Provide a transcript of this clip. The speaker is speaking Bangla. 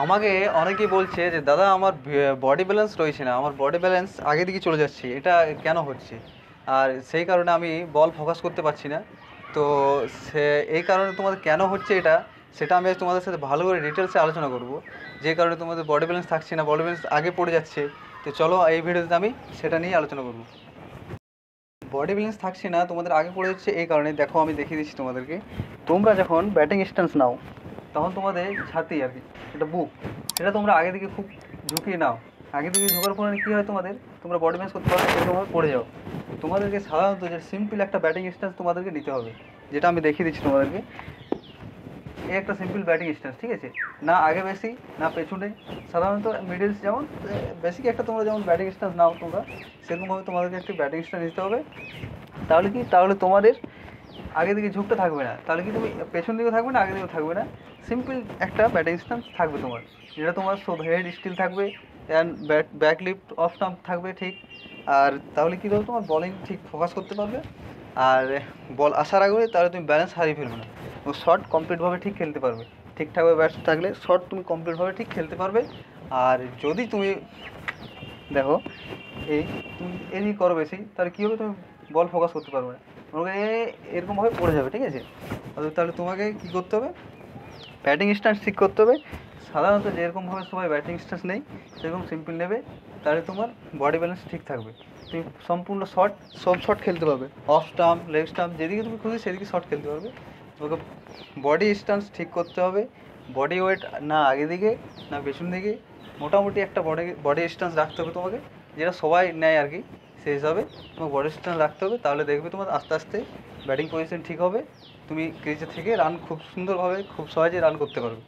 আমাকে অনেকেই বলছে যে দাদা আমার বডি ব্যালেন্স রয়েছে না, আমার বডি ব্যালেন্স আগে দিকে চলে যাচ্ছে, এটা কেন হচ্ছে? আর সেই কারণে আমি বল ফোকাস করতে পারছি না। তো সে এই কারণে তোমাদের কেন হচ্ছে এটা, সেটা আমি আজ তোমাদের সাথে ভালো করে ডিটেলসে আলোচনা করব। যে কারণে তোমাদের বডি ব্যালেন্স থাকছে না, বডি ব্যালেন্স আগে পড়ে যাচ্ছে। তো চলো এই ভিডিওতে আমি সেটা নিয়ে আলোচনা করব। বডি ব্যালেন্স থাকছে না তোমাদের আগে পড়ে যাচ্ছে এই কারণে, দেখো আমি দেখিয়ে দিচ্ছি তোমাদেরকে। তোমরা যখন ব্যাটিং স্ট্যান্স নাও তখন তোমাদের ছাতি আর কি, এটা বুক, এটা তোমরা আগে দিকে খুব ঝুঁকিয়ে নাও। আগে দিকে ঝোঁকার ফলে কী হয়, তোমাদের তোমরা বডি ব্যালেন্স করতে পারো এরকমভাবে পড়ে যাও। তোমাদেরকে সাধারণত যে সিম্পল একটা ব্যাটিং স্ট্যান্স তোমাদেরকে নিতে হবে, যেটা আমি দেখিয়ে দিচ্ছি তোমাদেরকে। এই একটা সিম্পল ব্যাটিং স্ট্যান্স, ঠিক আছে? না আগে বেশি না পেছনে, সাধারণত মিডিলস, যেমন বেসিক একটা তোমরা যেমন ব্যাটিং স্ট্যান্স নাও তোমরা, সেরকমভাবে তোমাদেরকে একটি ব্যাটিং স্ট্যান্স নিতে হবে। তাহলে কি, তাহলে তোমাদের আগে দিকে ঝুঁকটা থাকবে না, তাহলে কি তুমি পেছন দিকেও থাকবে না আগে দিকেও থাকবে না, সিম্পল একটা ব্যাটিং স্ট্যান্স থাকবে তোমার, যেটা তোমার সব হেড স্টিল থাকবে and back lift off stump থাকবে, ঠিক। আর তাহলে কী হবে, তোমার বলিং ঠিক ফোকাস করতে পারবে। আর বল আসার আগে তাহলে তুমি ব্যালেন্স হারিয়ে ফেলবে না, এবং শট কমপ্লিটভাবে ঠিক খেলতে পারবে। ঠিকঠাকভাবে ব্যাটস থাকলে শট তুমি কমপ্লিটভাবে ঠিক খেলতে পারবে। আর যদি তুমি দেখো এই তুমি এদিকে করো বেশি, তাহলে কী হবে, তুমি বল ফোকাস করতে পারবে না, তোমাকে এরকমভাবে পড়ে যাবে, ঠিক আছে? তাহলে তোমাকে কী করতে হবে, ব্যাটিং স্ট্যান্স ঠিক করতে হবে। সাধারণত যেরকমভাবে সবাই ব্যাটিং স্ট্যান্স নেই সেরকম সিম্পল নেবে, তাহলে তোমার বডি ব্যালেন্স ঠিক থাকবে। তুমি সম্পূর্ণ শট, সব শট খেলতে পারবে, অফ স্টাম্প লেগ স্টাম্প যেদিকে তুমি খুশি সেদিকে শট খেলতে পারবে। তোমাকে বডি স্ট্যান্স ঠিক করতে হবে, বডি ওয়েট না আগে দিকে না পেছন দিকে, মোটামুটি একটা বডি স্ট্যান্স রাখতে হবে তোমাকে, যেটা সবাই নেয় আর কি, সেই হিসাবে তোমার বডি স্ট্যান্স রাখতে হবে। তাহলে দেখবে তোমার আস্তে আস্তে ব্যাটিং পজিশন ঠিক হবে, তুমি ক্রিজে থেকে রান খুব সুন্দরভাবে খুব সহজে রান করতে পারবে।